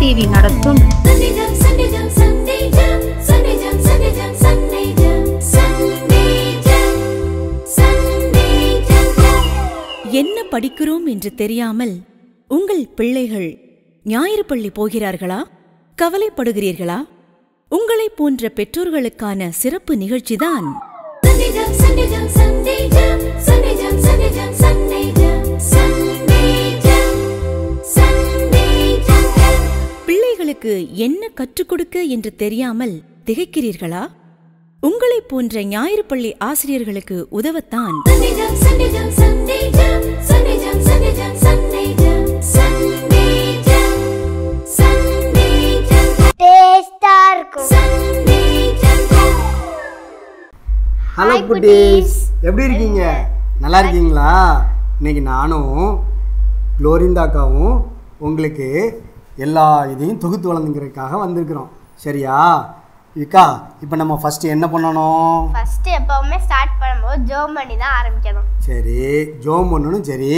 TV நடத்தும் என்ன படிக்கிறோம் என்று தெரியாமல் உங்கள் பிள்ளைகள் ஞாயிறு பள்ளி போகிறார்களா? கவலைப்படுகிறீர்களா? உங்களை போன்ற பெற்றோர்களுக்கான சிறப்பு நிகழ்ச்சிதான் பிள்ளைகளுக்கு என்ன கற்றுக் கொடுக்க என்று தெரியாமல் திகைக்கிறீர்களா? உங்களை போன்ற ஞாயிறு பள்ளி ஆசிரியர்களுக்கு உதவத்தான் ஹலோ குட்டீஸ், எப்படி இருக்கீங்க? நல்லா இருக்கீங்களா? இன்னைக்கு நானும் குளோரிந்தாக்காவும் உங்களுக்கு எல்லா இதையும் தொகுத்து வழங்குறதுக்காக வந்திருக்கிறோம். சரியா இக்கா? இப்போ நம்ம ஃபஸ்ட்டு என்ன பண்ணணும்? ஃபஸ்ட்டு எப்போவுமே ஸ்டார்ட் பண்ணும்போது ஜோம் பண்ணி தான் ஆரம்பிக்கணும். சரி, ஜோம் பண்ணணும். சரி,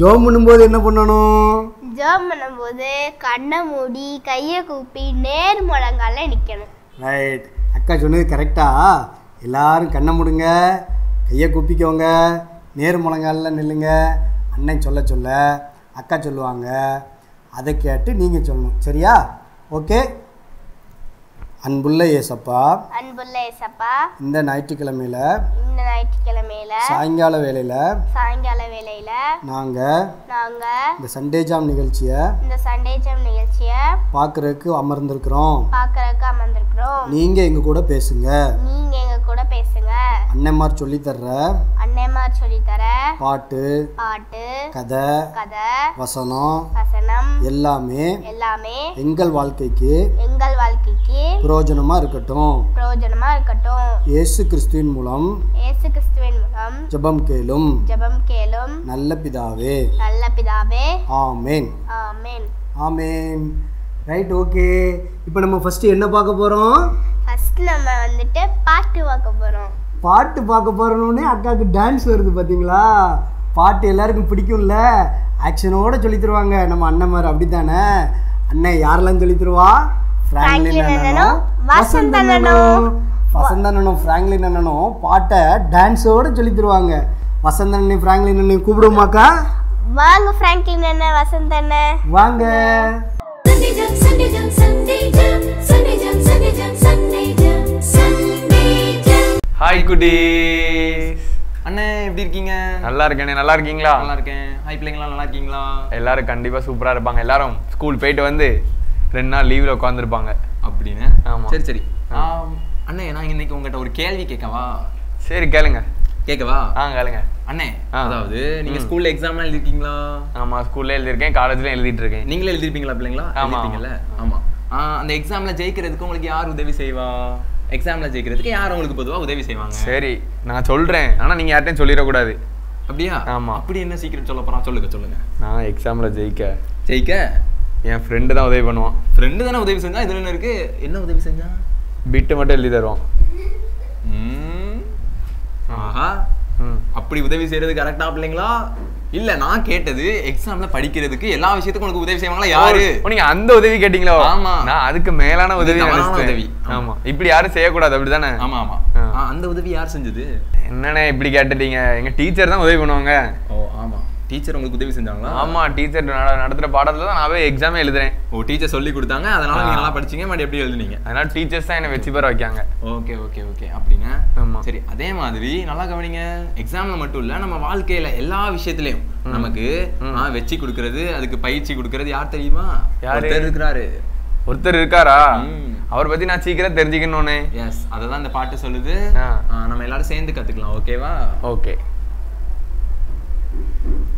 ஜோம் பண்ணும்போது என்ன பண்ணணும்? ஜோம் பண்ணும்போது கண்ணை மூடி கையை கூப்பி நேர் முழங்கால நிற்கணும். ரைட், அக்கா சொன்னது கரெக்டா? எல்லாரும் கண்ணை மூடுங்க, கையை கூப்பிக்கோங்க, நேர் முழங்காலில் நில்லுங்க. அண்ணன் சொல்ல சொல்ல அக்கா சொல்லுவாங்க, அதை கேட்டு நீங்கள் சொல்லணும். சரியா? ஓகே. அன்புள்ள ஏசப்பா, அன்புள்ள ஏசப்பா, இந்த ஞாயிற்றுக்கிழமையில சாயங்கால வேளையில நாங்கள் இந்த சண்டே ஜாம் நிகழ்ச்சியை பார்க்கறதுக்கு அமர்ந்திருக்கிறோம். நீங்கள் எங்கள் கூட பேசுங்க. அண்ணன்மார் சொல்லித்தர்ற பாட்டு, கதை, வசனம் எல்லாமே எங்கள் வாழ்க்கைக்கு பிரயோஜனமா இருக்கட்டும். இயேசு கிறிஸ்துவின் மூலம் ஜெபம் கேளும் நல்ல பிதாவே. ஆமென். ஆமென். Right, okay. இப்போ நம்ம ஃபர்ஸ்ட் என்ன பார்க்க போறோம்? நம்ம வந்துட்டு பாட்டு பார்க்க போறோம். பாட்டு பார்க்க போறோம்னே அக்காவுக்கு டான்ஸ் வருது பாத்தீங்களா? பாட்டு எல்லாருக்கும் பிடிக்கும்ல, ஆக்ஷனோட சொல்லி தருவாங்க நம்ம அண்ணன்மார். அப்படித்தானே? அண்ணன் யாரெல்லாம் சொல்லி தருவா? பிராங்க்லின் அண்ணனும் வசந்த் அண்ணனும் பிராங்க்லின் அண்ணனும் பாட்டை டான்ஸோட சொல்லி தருவாங்க. வசந்த் அண்ணன் பிராங்க்லின் அண்ணன் கூப்பிடுமாக்கா? வாங்க பிராங்க்லின் அண்ணன், வசந்த் அண்ணன் வாங்க. ஹாய் குட்டீஸ், அண்ணே எப்படி இருக்கீங்க? நல்லா இருக்கேனே. நல்லா இருக்கீங்களா? நல்லா இருக்கேன். ஹாய் பிள்ளைங்களா, நல்லா இருக்கீங்களா? எல்லாரும் கண்டிப்பா சூப்பரா இருப்பாங்க. எல்லாரும் ஸ்கூல் போயிட்டு வந்து 2 நாள் லீவ்ல உட்காந்துருப்பாங்க அப்படின்னு. ஆமா, சரி சரி. அண்ணே, நான் இன்னைக்கு உங்ககிட்ட ஒரு கேள்வி கேட்கவா? சரி, கேளுங்க. கேட்கவா? கேளுங்க அண்ணே. அதாவது நீங்க ஸ்கூல்ல எக்ஸாம்லாம் எழுதிருக்கீங்களா? ஆமா, ஸ்கூல்ல எழுதிருக்கேன், காலேஜ்லயும் எழுதிட்டு இருக்கேன். நீங்களே எழுதிருப்பீங்களா பிள்ளைங்களா? எழுதிருப்பீங்கல்ல? ஆமா. அந்த எக்ஸாம்ல ஜெயிக்கிறதுக்கு உங்களுக்கு யார் உதவி செய்வா? எக்ஸாம்ல ஜெயிக்கிறதுக்கு யார் உங்களுக்கு பொதுவா உதவி செய்வாங்க? சரி, நான் சொல்றேன், ஆனா நீங்க யார்ட்டையும் சொல்லிடக்கூடாது. அப்படியா? ஆமா. அப்படி என்ன சீக்கிரம் சொல்ல போறான்? சொல்லுங்க. நான் எக்ஸாம்ல ஜெயிக்க என் ஃப்ரெண்டு தான் உதவி பண்ணுவான். ஃப்ரெண்டு தானே உதவி செஞ்சா? இதுல என்ன இருக்கு? என்ன உதவி செஞ்சா? பிட்டு மட்டும் எழுதி தருவான். ஆஹா, அப்படி உதவி செய்யறது கரெக்டா பிள்ளைங்களா? இல்ல, நான் கேட்டது எக்ஸாம்ல படிக்கிறதுக்கு எல்லா விஷயத்துக்கும் உங்களுக்கு உதவி செய்வாங்களா யாரு? நீங்க அந்த உதவி கேட்டீங்களா? ஆமா, நான் அதுக்கு மேலான உதவி. ஆமா, இப்படி யாரும் செய்யக்கூடாது, அப்படிதானே? ஆமா ஆமா. அந்த உதவி யார் செஞ்சது? என்னண்ணே இப்படி கேட்டுட்டீங்க? எங்க டீச்சர் தான் உதவி பண்ணுவாங்க. ஓ ஆமா, டீச்சர் உங்களுக்கு உதவி செஞ்சாங்களா? ஆமா, டீச்சர் நடத்துற பாடத்துல தான் நான் எக்ஸாமே எழுதுறேன். ஓ, டீச்சர் சொல்லி கொடுத்தாங்க, அதனால நீங்க நல்லா படிச்சீங்க, மறுபடியும் எப்படி எழுதுனீங்க? அதனால டீச்சர்ஸ் தான் என்ன வெற்றி பெற வைக்காங்க. ஓகே ஓகே ஓகே, அப்படிங்க. ஆமா, சரி. அதே மாதிரி நல்லா கவனிங்க, எக்ஸாம்ல மட்டும் இல்ல, நம்ம வாழ்க்கையில எல்லா விஷயத்திலயும் நமக்கு வெற்றி கொடுக்கறது, அதுக்கு பயிற்சி கொடுக்கறது யார் தெரியுமா? ஒருத்தர் இருக்காரா? அவரை பத்தி நான் சீக்கிரம் தெரிஞ்சுக்கணும்னே. எஸ், அததான் இந்த பாட்டு சொல்லுது. நம்ம எல்லாரும் சேர்ந்து கத்துக்கலாம். ஓகேவா? ஓகே.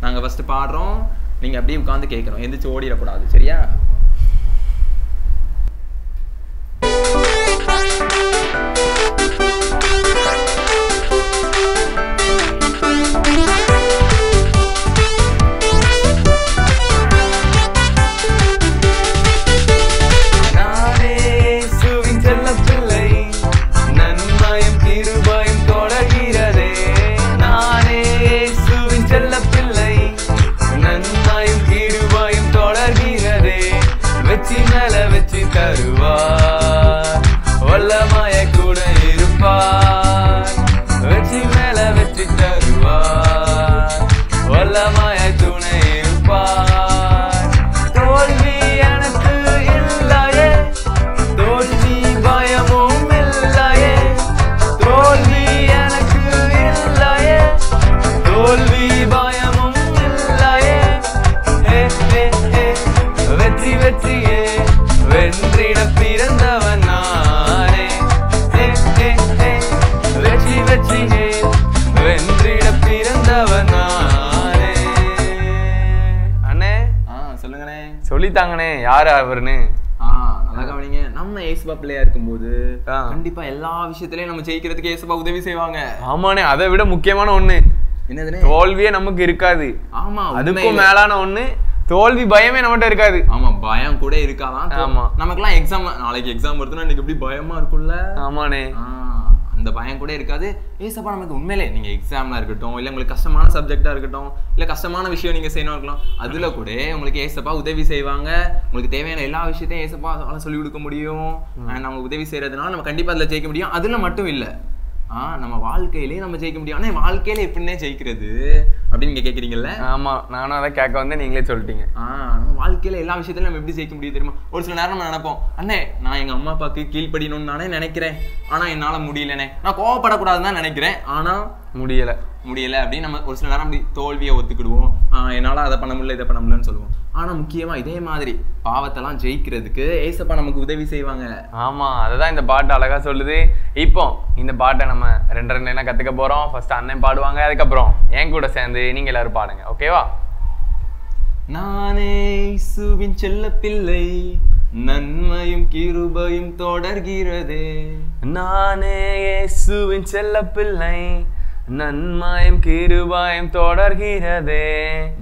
நாங்க ஃபர்ஸ்ட் பாடுறோம், நீங்க அப்படியே உட்கார்ந்து கேட்கணும், எந்திரிச்சு ஓடிடக்கூடாது. சரியா? செல்ல பிள்ளை, நன்மையும் கிருபையும் தொடர்கிறதே. சொல்லுவாங்கண்ணே யாரு அவருன்னு. நல்லா கவனிங்க. நம்ம ஏசப்பா பிள்ளையா இருக்கும்போது கண்டிப்பா எல்லா விஷயத்திலயும் நம்ம ஜெயிக்கிறதுக்கு ஏசப்பா உதவி செய்வாங்க. ஆமாண்ணே, அதை விட முக்கியமான ஒண்ணு என்னதுன்னு, தோல்வியே நமக்கு இருக்காது. ஆமா, அதுக்கும் மேலான ஒண்ணு தோல்வி பயமே நம்மகிட்ட இருக்காது. ஆமா, பயம் கூட இருக்காதான். ஆமா, நமக்குலாம் எக்ஸாம், நாளைக்கு எக்ஸாம் வருதுன்னா எனக்கு எப்படி பயமா இருக்கும்ல. ஆமாண்ணே, அந்த பயம் கூட இருக்காது. ஏசப்பா நமக்கு உண்மையிலே நீங்க எக்ஸாம்ல இருக்கட்டும், இல்ல உங்களுக்கு கஷ்டமான சப்ஜெக்டா இருக்கட்டும், இல்ல கஷ்டமான விஷயம் நீங்க செய்யணும் இருக்கலாம், அதுல கூட உங்களுக்கு ஏசப்பா உதவி செய்வாங்க. உங்களுக்கு தேவையான எல்லா விஷயத்தையும் ஏசப்பா சொல்லி கொடுக்க முடியும். நம்ம உதவி செய்யறதுனால நம்ம கண்டிப்பா அதுல ஜெயிக்க முடியும். அதுல மட்டும் இல்ல, நம்ம வாழ்க்கையிலேயே நம்ம ஜெயிக்க முடியும். ஆனா வாழ்க்கையில எப்படின்னே ஜெயிக்கிறது அப்படின்னு நீங்க கேக்குறீங்கல்ல. ஆமா, நானும் அதை கேட்க வந்து நீங்களே சொல்லிட்டீங்க. நம்ம வாழ்க்கையில எல்லா விஷயத்திலும் நம்ம எப்படி ஜெயிக்க முடியும் தெரியுமா? ஒரு சில நேரம் நம்ம நினைப்போம், அண்ணே நான் எங்க அம்மா அப்பாவுக்கு கீழ்ப்படியணும்னு நானே நினைக்கிறேன், ஆனா என்னால முடியலனே. நான் கோவப்படக்கூடாதுன்னு தான் நினைக்கிறேன், ஆனா முடியல அப்படின்னு நம்ம ஒரு சில நேரம் அப்படி தோல்வியை ஒத்துக்கிடுவோம். என்னால அதை பண்ண முடியல, இதை பண்ண முடியலன்னு சொல்லுவோம். ஆனா முக்கியமா இதே மாதிரி பாவத்தெல்லாம் ஜெயிக்கிறதுக்கு ஏசப்பா நமக்கு உதவி செய்வாங்க. ஆமா, அதுதான் இந்த பாட்டு அழகா சொல்லுது. இப்போ இந்த பாட்டை நம்ம 2 கத்துக்க போறோம். ஃபர்ஸ்ட் அண்ணன் பாடுவாங்க, அதுக்கப்புறம் என் கூட சேர்ந்து நீங்க எல்லாரும் பாடுங்க. ஓகேவா? நானே இயேசுவின் செல்ல பிள்ளை, நன்மையும் கிருபையும் தொடர்கிறதே. நானே இயேசுவின் செல்ல பிள்ளை, நன்மையும் கிருபையும் தொடர்கிறதே.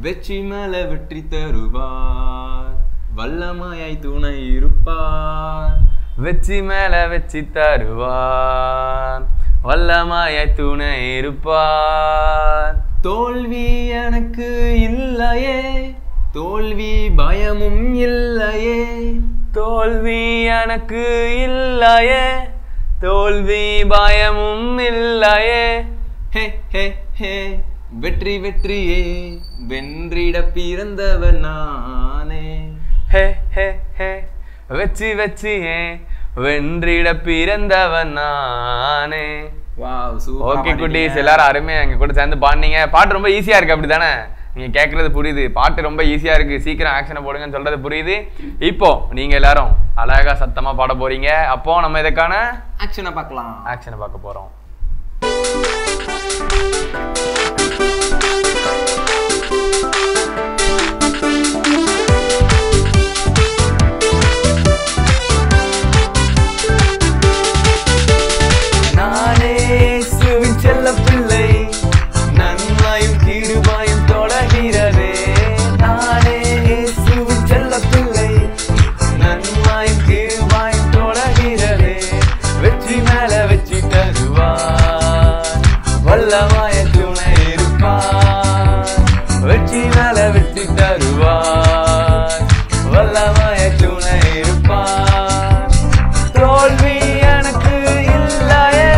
வெற்றி மேல வெற்றி தருவார், வல்லமையாய் துணை இருப்பார். வெற்றி மேல வெற்றி தருவார், வல்லமையாய் துணை இருப்பார். தோல்வி எனக்கு இல்லையே, தோல்வி பயமும் இல்லையே. தோல்வி எனக்கு இல்லையே, தோல்வி பயமும் இல்லையே. ஹே ஹே ஹே, வெற்றி வெற்றியே, வென்றிட பிறந்தவன் நானே. ஹே ஹே ஹே, வெற்றி வெற்றியே, வென்றிட பிறந்தவன் நானே. Wow, super. ஓகே குட்டீஸ், எல்லாரும் அருமையா எங்க கூட சேர்ந்து பாடுனீங்க. பாட்டு ரொம்ப ஈஸியா இருக்கு, அப்படித்தானே? நீங்க கேட்கறது புரியுது, பாட்டு ரொம்ப ஈஸியா இருக்கு, சீக்கிரம் ஆக்ஷனை போடுங்கன்னு சொல்றது புரியுது. இப்போ நீங்க எல்லாரும் அழகா சத்தமா பாட போறீங்க. அப்போ நம்ம இதுக்கான ஆக்ஷனை பார்க்க போறோம். நானே இயேசுவின் செல்ல பிள்ளை, நன்மையும் கிருபையும் தொடர்கிறதே. நானே இயேசுவின் செல்ல பிள்ளை, நன்மையும் கிருபையும் தொடர்கிறதே. வெற்றி மேல வெற்றி தருவார், வல்லமைய துணை இருப்பார். வெற்றி மேல வெற்றி தருவார், வல்லமைய துணை இருப்பார். தோல்வி எனக்கு இல்லையே,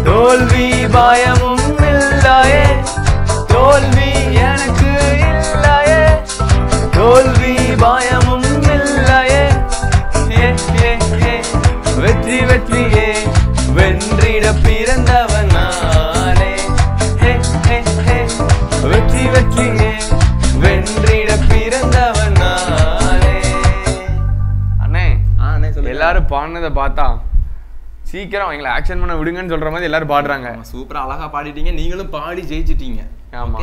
தோல்வி பயமும் இல்லையே. தோல்வி எனக்கு இல்லையே, தோல்வி பயமும் இல்லையே. வெற்றி வெற்றியே, வென்றிட பிறந்தவன் நானே. வெற்றி வெற்றியே, வென்றிட பிறந்தவன் நானே. அண்ணே, எல்லாரும் பாடினதை பார்த்தா சீக்கிரம் எங்களை ஆக்ஷன் பண்ண விடுங்கன்னு சொல்ற மாதிரி எல்லாரும் பாடுறாங்க. சூப்பரா அழகா பாடிட்டீங்க, நீங்களும் பாடி ஜெயிச்சிட்டீங்க. ஆமா,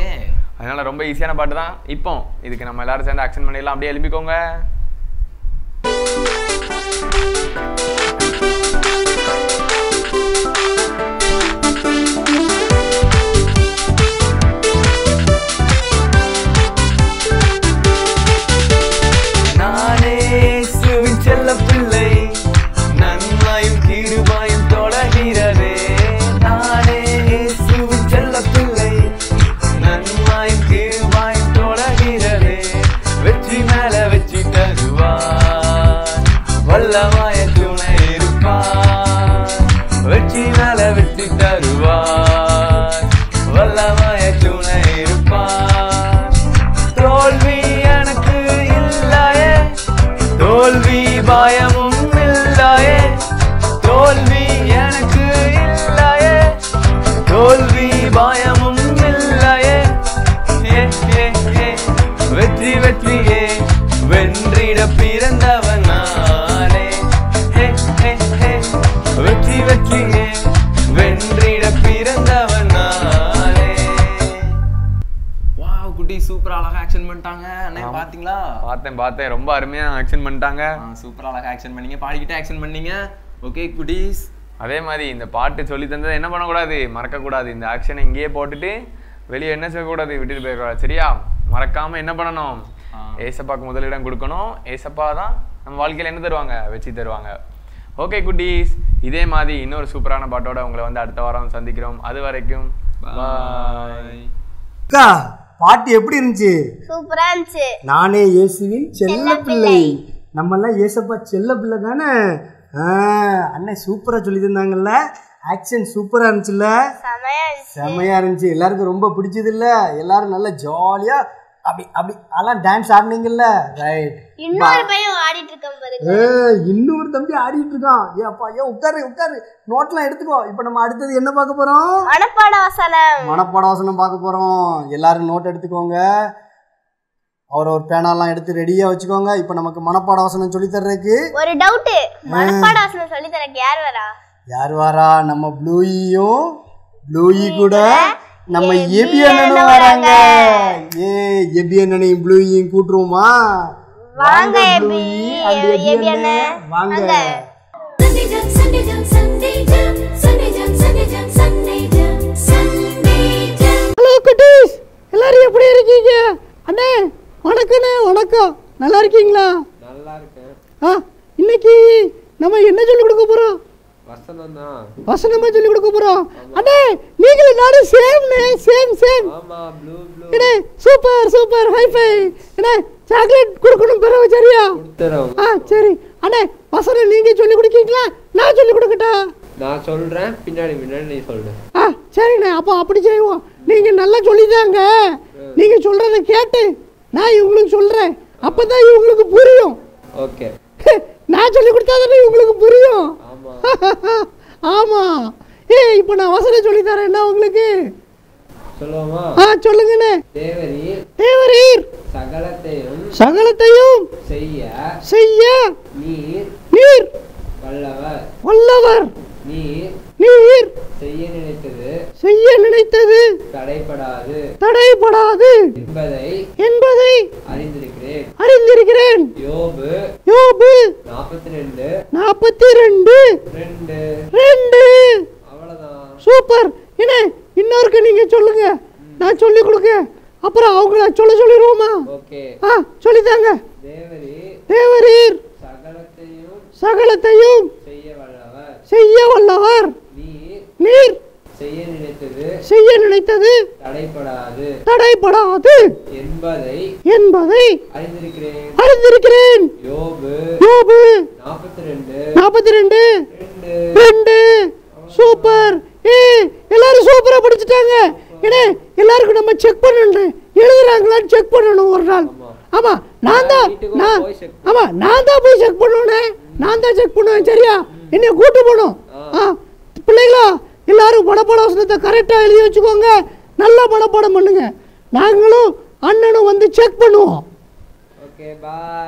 அதனால ரொம்ப ஈஸியான பாட்டு தான். இப்போ இதுக்கு நம்ம எல்லாரும் சேர்ந்து ஆக்ஷன் பண்ணிடலாம். அப்படியே எழுப்பிக்கோங்க. நானே இயேசுவின் செல்ல பிள்ளை, நன்மையும் கிருபையும் தொடர்கிறதே. நானே இயேசுவின் செல்ல பிள்ளை, நன்மையும் கிருபையும் தொடர்கிறதே. வெற்றி மேல வெற்றி தருவார், வல்லமைய துணை இருப்பார். வெற்றி மேல வெற்றி தருவார், வல்லமைய துணை இருப்பார். தோல்வி எனக்கு இல்லையே, தோல்வி பயமும் இல்லையே. தோல்வி எனக்கு இல்லையே, தோல்வி பயமும் இல்லையே. வெற்றி வெற்றியே, வென்றிட பிறந்தவன் நானே. வெற்றி வெற்றியே, வென்றிட பிறந்தவன் நானே. வாவ் குட்டி, சூப்பரா அழகா ஆக்ஷன் பண்ணிட்டாங்க. அண்ணே பாத்தீங்களா? பார்த்தேன் ரொம்ப அருமையா ஆக்ஷன் பண்ணிட்டாங்க. சூப்பரா அழகா ஆக்ஷன் பண்ணீங்க, பாடிக்கிட்டே ஆக்ஷன் பண்ணீங்க. ஓகே குட்டீஸ், அதே மாதிரி இந்த பாட்டு சொல்லி தந்ததை என்ன பண்ணக்கூடாது, மறக்கக்கூடாது. இந்த ஆக்ஷனை இங்கேயே போட்டுட்டு வெளியே என்ன செய்யக்கூடாது, விட்டுட்டு போயிடக்கூடாது. சரியா? மறக்காம என்ன பண்ணணும், ஏசப்பாக்கு முதலிடம் கொடுக்கணும். ஏசப்பா தான் நம்ம வாழ்க்கையில் என்ன தருவாங்க, வெற்றி தருவாங்க. ஓகே குட்டீஸ், இதே மாதிரி இன்னொரு சூப்பரான பாட்டோட உங்களை வந்து அடுத்த வாரம் சந்திக்கிறோம். அது வரைக்கும் பாய். அக்கா பாட்டு எப்படி இருந்துச்சு? சூப்பரா இருந்துச்சு. நானே இயேசுவின் செல்ல பிள்ளை. நம்ம எல்லாம் ஏசப்பா செல்ல பிள்ளை தானே. அண்ணன் சூப்பரா சொல்லி தந்தாங்கல்ல, ஆக்ஷன் சூப்பரா இருந்துச்சுல்ல, செமையா இருந்துச்சு. எல்லாருக்கும் ரொம்ப பிடிச்சது இல்ல? எல்லாரும் நல்லா ஜாலியா அப்படி அப்படி அதெல்லாம் டான்ஸ் ஆடினீங்கல்ல. ரைட். இன்னொரு பையன் ஆடிட்டு இருக்கான் பாருங்க. இன்னொரு தம்பி ஆடிட்டு இருக்கான். ஏப்பா ஏன் உட்காரு நோட்லாம் எடுத்துக்கோ. இப்போ நம்ம அடுத்தது என்ன பார்க்க போறோம்? மனப்பாட வசனம் பார்க்க போறோம். எல்லாரும் நோட் எடுத்துக்கோங்க, ஒரு பேனாலாம் எடுத்து ரெடியா வச்சுக்கோங்க. இப்போ நமக்கு மனப்பாட வசனம் சொல்லி தர்றதுக்கு ஒரு டவுட். மனப்பாட வசனம் சொல்லி தரக்கு யார் வரா? நம்ம ப்ளூயி கூட நம்ம எபி அண்ணனும் வராங்க. எபி அண்ணனையும் ப்ளூயியும் கூட்டுருவோமா? வாங்க ப்ளூயி அண்ட் எபி அண்ணன் வாங்க. ஹலோ குட்டீஸ், எல்லாரும் எப்படி இருக்கீங்க? அண்ணே வணக்கம். நல்லா இருக்கீங்களா? நல்லா இருக்கேன். இன்னைக்கு நம்ம என்ன சொல்லி கொடுக்க போறோம்? வசனமா சொல்லி கொடுக்க போறோம். அண்ணே நீங்களும் நானும் சேம். அண்ணே சூப்பர் ஹை-ஃபை. அண்ணே சாக்லேட் கொடுக்கணும் பிறகு, சரியா? சரி அண்ணே, வசனம் நீங்க சொல்லி கொடுக்கீங்களா நான் சொல்லி கொடுக்கட்டா? நான் சொல்றேன், பின்னாடி நீ சொல்லு. சரிண்ணே, அப்போ அப்படி செய்வோம். நீங்க நல்லா சொல்லிதாங்க. நீங்க சொல்றத கேட்டு நான் இவங்களுக்கு சொல்றேன், அப்பதான் இவங்களுக்கு புரியும். ஓகே. நான் சொல்லி கொடுத்தாதானே இவங்களுக்கு புரியும். ஆமா. இப்போ நான் வசனம் சொல்லி தரேன், என்ன உங்களுக்கு சொல்லுவோமா? சொல்லுங்கண்ணே. தேவரீர் சகலத்தையும் செய்ய நீர் வல்லவர். நீர் செய்ய நினைத்தது தடைபடாது என்பதை அறிந்திருக்கிறேன். யோபு 42:2. சூப்பர். என்ன இன்னொருக்கு நீங்க சொல்லுங்க, நான் சொல்லி கொடுக்க. அப்புறம் அவங்கள சொல்லிடுவோமா? சொல்லித்தாங்க. தேவரீர் சகலத்தையும் செய்ய வல்லவர். நீர் செய்ய நினைத்தது தடைபடாது என்பதை அறிந்திருக்கிறேன். யோபு 42:2. சூப்பர். எல்லாரும் சூப்பரா படிச்சுட்டாங்க. ஏன்னா எல்லாருக்கும் நம்ம செக் பண்ணணும், எழுதுறாங்களான்னு செக் பண்ணணும் ஒரு நாள். ஆமா, நான் தான் போய் செக் பண்ணுவேன். நான் தான் செக் பண்ணுவேன், சரியா? என்னைய கூட்டு போகணும். பிள்ளைங்களா எல்லாரும் மனப்பாட வசனத்தை கரெக்டா எழுதி வச்சுக்கோங்க, நல்லா மனப்பாடம் பண்ணுங்க. நாங்களும் அண்ணனும் வந்து செக் பண்ணுவோம்.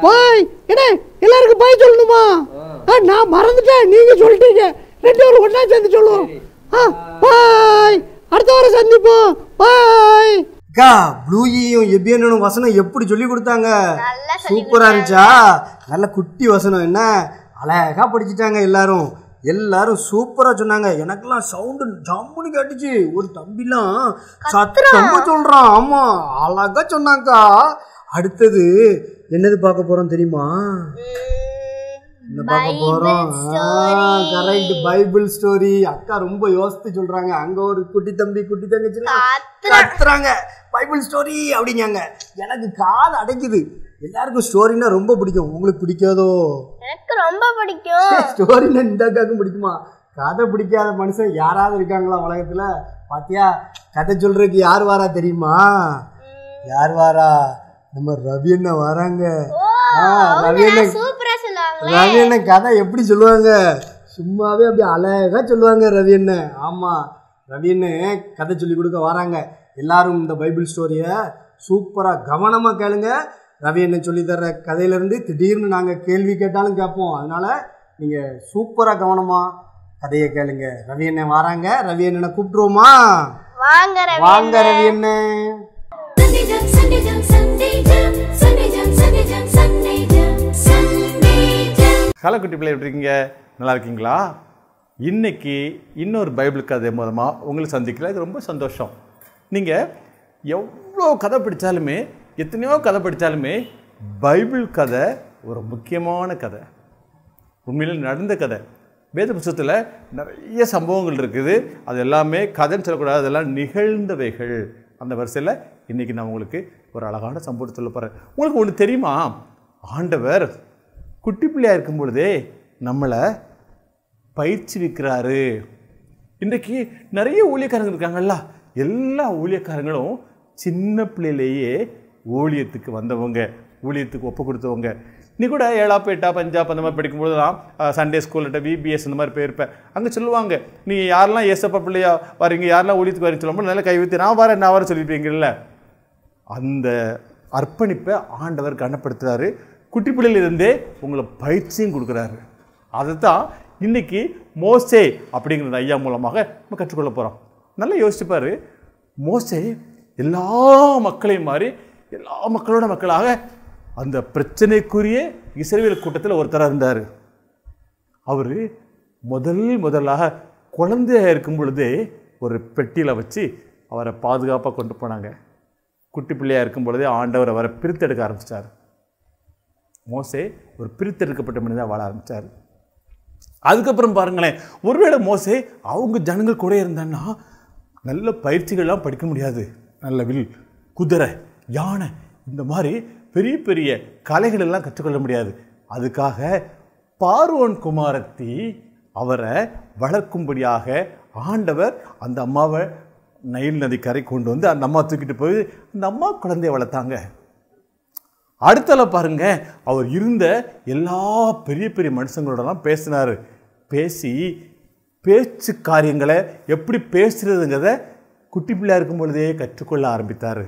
பாய். என்ன எல்லாருக்கும் பாய் சொல்லணுமா? நான் மறந்துட்டேன், நீங்க சொல்லிட்டீங்க. 2 பேரும் ஒண்ணா சேர்ந்து சொல்லுவோம். பாய். அடுத்த வாரம் சந்திப்போம். பாய். அக்கா ப்ளூயியும் எபி அண்ணனும் வசனம் எப்படி சொல்லி கொடுத்தாங்க? சூப்பரா இருந்துச்சா? நல்ல குட்டி வசனம், என்ன அழகா படிச்சுட்டாங்க. எல்லாரும் சூப்பரா சொன்னாங்க. எனக்கெல்லாம் சவுண்டு ஜம்முன்னு கேட்டுச்சு. ஒரு தம்பிலாம் சத்தமா சொல்றான். ஆமா, அழகா சொன்னாங்கக்கா. அடுத்தது என்னது பார்க்க போறோம் தெரியுமா? என்ன பார்க்க போறோம்? Correct, Bible story. அக்கா ரொம்ப யோசித்து சொல்றாங்க. அங்க ஒரு குட்டி தம்பி குட்டி தங்கச்சி கத்துறாங்க, பைபிள் ஸ்டோரி அப்படிங்காங்க. எனக்கு காது அடைக்குது. எல்லாருக்கும் ஸ்டோரினா ரொம்ப பிடிக்கும். உங்களுக்கு பிடிக்காதோ? எனக்கு ரொம்ப பிடிக்கும். ஸ்டோரினா இந்த அக்காவுக்கும் பிடிக்குமா? கதை பிடிக்காத மனுஷன் யாராவது இருக்காங்களா உலகத்துல? பாத்தியா, கதை சொல்றதுக்கு யார் வாரா தெரியுமா? யார் வாரா? நம்ம ரவி அண்ணா வராங்க. ரவி அண்ணன் கதை எப்படி சொல்லுவாங்க? சும்மாவே அப்படி அழகா சொல்லுவாங்க ரவி அண்ணன். ஆமா, ரவி அண்ணன் கதை சொல்லி கொடுக்க வராங்க. எல்லாரும் இந்த பைபிள் ஸ்டோரியை சூப்பரா கவனமா கேளுங்க. ரவி அண்ணன் சொல்லி தர்ற கதையிலேருந்து திடீர்னு நாங்கள் கேள்வி கேட்டாலும் கேட்போம். அதனால நீங்கள் சூப்பராக கவனமாக கதையை கேளுங்க. ரவி அண்ணன் வராங்க. ரவி அண்ணனை கூப்பிட்டுருவோமா? வாங்க ரவி அண்ணன். ஹலோ குட்டி பிள்ளை, எப்படி இருக்கீங்க? நல்லா இருக்கீங்களா? இன்றைக்கி இன்னொரு பைபிள் கதை மூலமாக உங்களை சந்திக்கல, இது ரொம்ப சந்தோஷம். நீங்கள் எவ்வளோ கதை படித்தாலுமே, எத்தனையோ கதை படித்தாலுமே பைபிள் கதை ஒரு முக்கியமான கதை, உண்மையில் நடந்த கதை. வேத புத்தகத்தில் நிறைய சம்பவங்கள் இருக்குது. அது எல்லாமே கதைன்னு சொல்லக்கூடாது, அதெல்லாம் நிகழ்ந்தவைகள். அந்த வரிசையில் இன்றைக்கி நான் உங்களுக்கு ஒரு அழகான சம்பவத்தை சொல்ல போகிறேன். உங்களுக்கு ஒன்று தெரியுமா? ஆண்டவர் குட்டி பிள்ளையாக இருக்கும் பொழுதே நம்மளை பயிற்சிவிக்கிறாரு. இன்றைக்கி நிறைய ஊழியக்காரங்க இருக்காங்கல்ல, எல்லா ஊழியக்காரங்களும் சின்ன பிள்ளையிலேயே ஊழியத்துக்கு வந்தவங்க, ஊழியத்துக்கு ஒப்பு கொடுத்தவங்க. நீ கூட 7ஆப் 8ஆப் 5ஆப் அந்த மாதிரி படிக்கும்போது தான் சண்டே ஸ்கூல்கிட்ட VBS இந்த மாதிரி போயிருப்பேன். அங்கே சொல்லுவாங்க, நீ யாரெல்லாம் ஏசப்பா பிள்ளையா வரீங்க, யாரெல்லாம் ஊழியத்துக்கு வரீங்க சொல்லும்போது நல்லா கை வைத்து நான் வரேன் சொல்லியிருப்பீங்கல்ல. அந்த அர்ப்பணிப்பை ஆண்டவர் கனப்படுத்துகிறாரு. குட்டி பிள்ளையிலிருந்தே உங்களை பயிற்சியும் கொடுக்குறாரு. அதை தான் இன்றைக்கி மோசே அப்படிங்கிற ஐயா மூலமாக நம்ம கற்றுக்கொள்ள போகிறோம். நல்லா யோசிச்சுப்பார். மோசே எல்லா மக்களையும் மாதிரி எல்லா மக்களோட மக்களாக அந்த பிரச்சனைக்குரிய இஸ்ரவேல் கூட்டத்தில் ஒருத்தராக இருந்தார். அவர் முதலாக குழந்தையாக இருக்கும் பொழுதே ஒரு பெட்டியில் வச்சு அவரை பாதுகாப்பாக கொண்டு போனாங்க. குட்டி பிள்ளையாக இருக்கும் பொழுதே ஆண்டவர் அவரை பிரித்தெடுக்க ஆரம்பித்தார். மோசே ஒரு பிரித்தெடுக்கப்பட்ட மனிதனாக வாழ ஆரம்பித்தார். அதுக்கப்புறம் பாருங்களேன், ஒருவேளை மோசே அவங்க ஜனங்கள் கூட இருந்தான்னா நல்ல பயிற்சிகள்லாம் படிக்க முடியாது. நல்ல வில், குதிரை, யானை இந்த மாதிரி பெரிய பெரிய கலைகள் எல்லாம் கற்றுக்கொள்ள முடியாது. அதுக்காக பார்வோன் குமாரத்தி அவரை வளர்க்கும்படியாக ஆண்டவர் அந்த அம்மாவை நைல் நதி கரை கொண்டு வந்து அந்த அம்மா தூக்கிட்டு போய் அந்த அம்மா குழந்தைய வளர்த்தாங்க. அடுத்தல பாருங்க, அவர் இருந்த எல்லா பெரிய பெரிய மனுஷங்களோடலாம் பேசினார். பேச்சு காரியங்களை எப்படி பேசுறதுங்கிறத குட்டி பிள்ளையாக இருக்கும் பொழுதே கற்றுக்கொள்ள ஆரம்பித்தார்.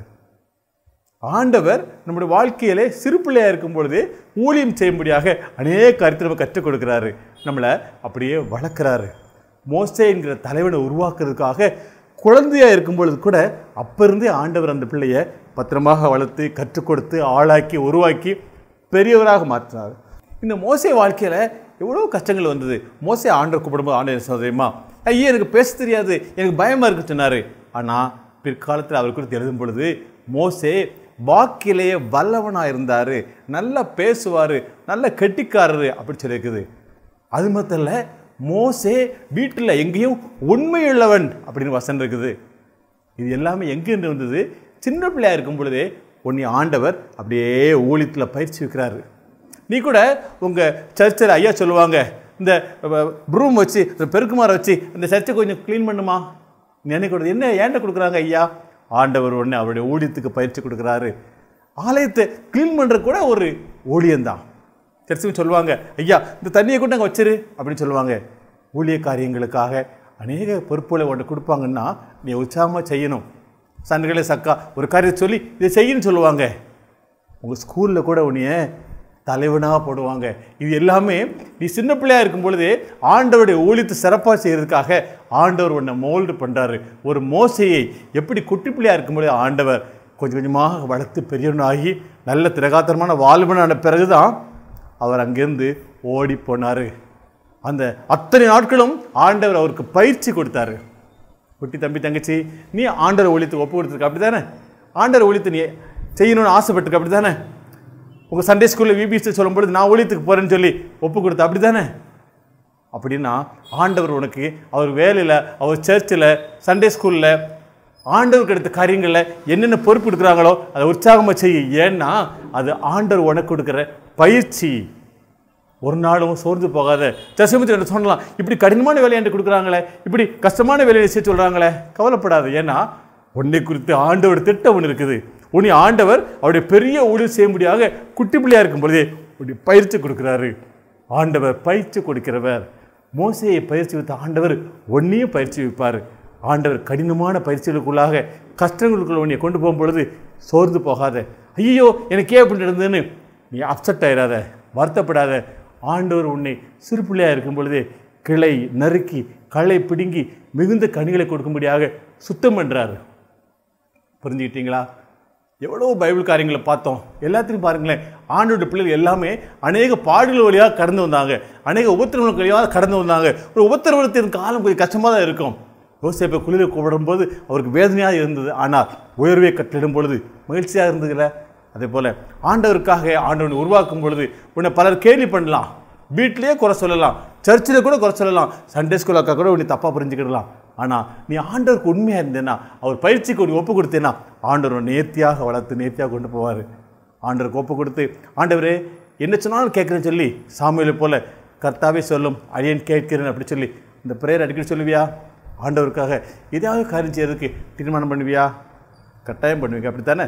ஆண்டவர் நம்முடைய வாழ்க்கையிலே சிறு பிள்ளையாக இருக்கும் பொழுதே ஊழியம் செய்யும்படியாக அநேக காரியத்தை நம்ம கற்றுக் கொடுக்குறாரு. நம்மளை அப்படியே வளர்க்குறாரு. மோசே என்கிற தலைவனை உருவாக்குறதுக்காக குழந்தையாக இருக்கும் பொழுது கூட அப்போ இருந்தே ஆண்டவர் அந்த பிள்ளையை பத்திரமாக வளர்த்து கற்றுக் கொடுத்து ஆளாக்கி உருவாக்கி பெரியவராக மாற்றினார். இந்த மோசே வாழ்க்கையில் எவ்வளோ கஷ்டங்கள் வந்தது. மோசே ஆண்டவர் கூப்பிடும்போது ஆண்டவர் சோதரியமா, ஐயா எனக்கு பேச தெரியாது, எனக்கு பயமாக இருக்கு சொன்னார். ஆனால் பிற்காலத்தில் அவர் குறித்து எழுதும் பொழுது மோசே வாக்கிலேயே வல்லவனாக இருந்தார், நல்லா பேசுவார், நல்ல கெட்டிக்காரரு அப்படி சொல்லியிருக்குது. அது மட்டும் இல்லை, மோசே வீட்டில் எங்கேயும் உண்மையுள்ளவன் அப்படின்னு வசனம் இருக்குது. இது எல்லாமே எங்கேருந்து வந்தது? சின்ன பிள்ளையாக இருக்கும் பொழுதே உன்னை ஆண்டவர் அப்படியே ஊழியத்தில் பயிற்சி வைக்கிறாரு. நீ கூட உங்கள் சர்ச்சில் ஐயா சொல்லுவாங்க, இந்த ப்ரூம் வச்சு பெருக்குமாரை வச்சு இந்த சர்ச்சை கொஞ்சம் க்ளீன் பண்ணுமா நினைக்கூடாது. என்ன ஏன்ட்ட கொடுக்குறாங்க ஐயா? ஆண்டவர் ஒன்று அவருடைய ஊழியத்துக்கு பயிற்சி கொடுக்குறாரு. ஆலயத்தை க்ளீன் பண்ணுற கூட ஒரு ஊழியந்தான். சர்ச்சுக்கு சொல்லுவாங்க, ஐயா இந்த தண்ணியை கூட அங்கே வச்சிரு அப்படின்னு சொல்லுவாங்க. ஊழிய காரியங்களுக்காக அநேக பொறுப்புகளை ஒன்று கொடுப்பாங்கன்னா நீ உற்சாகமாக செய்யணும். சண்டைகளே சக்கா ஒரு காரியத்தை சொல்லி இதை செய்யணும்னு சொல்லுவாங்க. உங்கள் ஸ்கூலில் கூட உன்னைய தலைவனாக போடுவாங்க. இது எல்லாமே நீ சின்ன பிள்ளையாக இருக்கும் பொழுதே ஆண்டவருடைய ஊழியத்தை சிறப்பாக செய்கிறதுக்காக ஆண்டவர் உன்னை மோல்டு பண்ணுறாரு. ஒரு மோசையை எப்படி குட்டி பிள்ளையாக இருக்கும்போது ஆண்டவர் கொஞ்சம் கொஞ்சமாக வளர்த்து பெரியவனாகி நல்ல திரகாத்திரமான வாலிபனான பிறகு தான் அவர் அங்கேருந்து ஓடி போனார். அந்த அத்தனை நாட்களும் ஆண்டவர் அவருக்கு பயிற்சி கொடுத்தாரு. குட்டி தம்பி தங்கச்சி, நீ ஆண்டவர் ஊழியத்துக்கு ஒப்பு கொடுத்துருக்க அப்படி தானே? ஆண்டவர் ஊழியத்தை நீ செய்யணும்னு ஆசைப்பட்டிருக்க அப்படி தானே? உங்கள் சண்டே ஸ்கூலில் VBS சொல்லும்பொழுது நான் ஊழியத்துக்கு போகிறேன்னு சொல்லி ஒப்பு கொடுத்த அப்படி தானே? அப்படின்னா ஆண்டவர் உனக்கு அவர் வேலையில், அவர் சர்ச்சில், சண்டே ஸ்கூலில் ஆண்டவருக்கு எடுத்த காரியங்களில் என்னென்ன பொறுப்பு கொடுக்குறாங்களோ அதை உற்சாகமாக செய்ய. ஏன்னா அது ஆண்டவர் உனக்கு கொடுக்குற பயிற்சி. ஒரு நாளும் சோர்ந்து போகாத. சசிமுத்து சொல்லலாம், இப்படி கடினமான வேலையை என்று கொடுக்குறாங்களே, இப்படி கஷ்டமான வேலையை செய்ய சொல்கிறாங்களே, கவலைப்படாது. ஏன்னா உன்னை குறித்து ஆண்டவர் திட்டம் ஒன்று இருக்குது. உன்னை ஆண்டவர் அவருடைய பெரிய ஊழியம் செய்யும்படியாக குட்டி பிள்ளையாக இருக்கும் பொழுதே உன்னை பயிற்சி கொடுக்குறாரு. ஆண்டவர் பயிற்சி கொடுக்கிறவர். மோசையை பயிற்சி வைத்த ஆண்டவர் ஒன்றையும் பயிற்சி வைப்பார். ஆண்டவர் கடினமான பயிற்சிகளுக்குள்ளாக கஷ்டங்களுக்குள்ள உன்னை கொண்டு போகும் பொழுது சோர்ந்து போகாத. ஐயோ எனக்கு ஏன் அப்படி இருந்ததுன்னு நீ அப்செட் ஆயிடாத, வருத்தப்படாத. ஆண்டவர் உன்னை சிறு பிள்ளையாக இருக்கும் பொழுதே கிளை நறுக்கி களை பிடுங்கி மிகுந்த கனிகளை கொடுக்கும்படியாக சுத்தம் பண்ணுறாரு. புரிஞ்சுக்கிட்டீங்களா? எவ்வளோ பைபிள் காரியங்களை பார்த்தோம். எல்லாத்தையும் பாருங்களேன், ஆண்டோட பிள்ளைகள் எல்லாமே அநேக பாடுகள் வழியாக கடந்து வந்தாங்க, அநேக உபத்திரவங்களுக்கு வழியாக கடந்து வந்தாங்க. ஒரு உபத்திரவத்தின் காலம் கொஞ்சம் கஷ்டமாக தான் இருக்கும். யோசேப்பை குளிர கூப்பிடும்போது அவருக்கு வேதனையாக இருந்தது, ஆனால் உயர்வை கட்டளிடும் பொழுது மகிழ்ச்சியாக இருந்ததுல. அதே போல் ஆண்டவருக்காக ஆண்டவனை உருவாக்கும் பொழுது உன்னை பலர் கேள்வி பண்ணலாம், வீட்டிலேயே குறை சொல்லலாம், சர்ச்சில் கூட குறை சொல்லலாம், சண்டே ஸ்கூல் அக்கா கூட உன்னை தப்பாக புரிஞ்சுக்கிடலாம். ஆனால் நீ ஆண்டவருக்கு உண்மையாக இருந்தேன்னா, அவர் பயிற்சிக்கு நீ ஒப்பு கொடுத்தேன்னா, ஆண்டவர் நேர்த்தியாக வளர்த்து நேர்த்தியாக கொண்டு போவார். ஆண்டவருக்கு ஒப்பு கொடுத்து, ஆண்டவரே என்ன சொன்னாலும் கேட்குறேன்னு சொல்லி சாமுவேலை போல கர்த்தாவே சொல்லும் அடியேன் கேட்கிறேன் அப்படி சொல்லி இந்த பிரேயர் அடிக்கடி சொல்லுவியா? ஆண்டவருக்காக ஏதாவது காரியம் செய்யறதுக்கு தீர்மானம் பண்ணுவியா? கட்டாயம் பண்ணுவீங்க, அப்படித்தானே?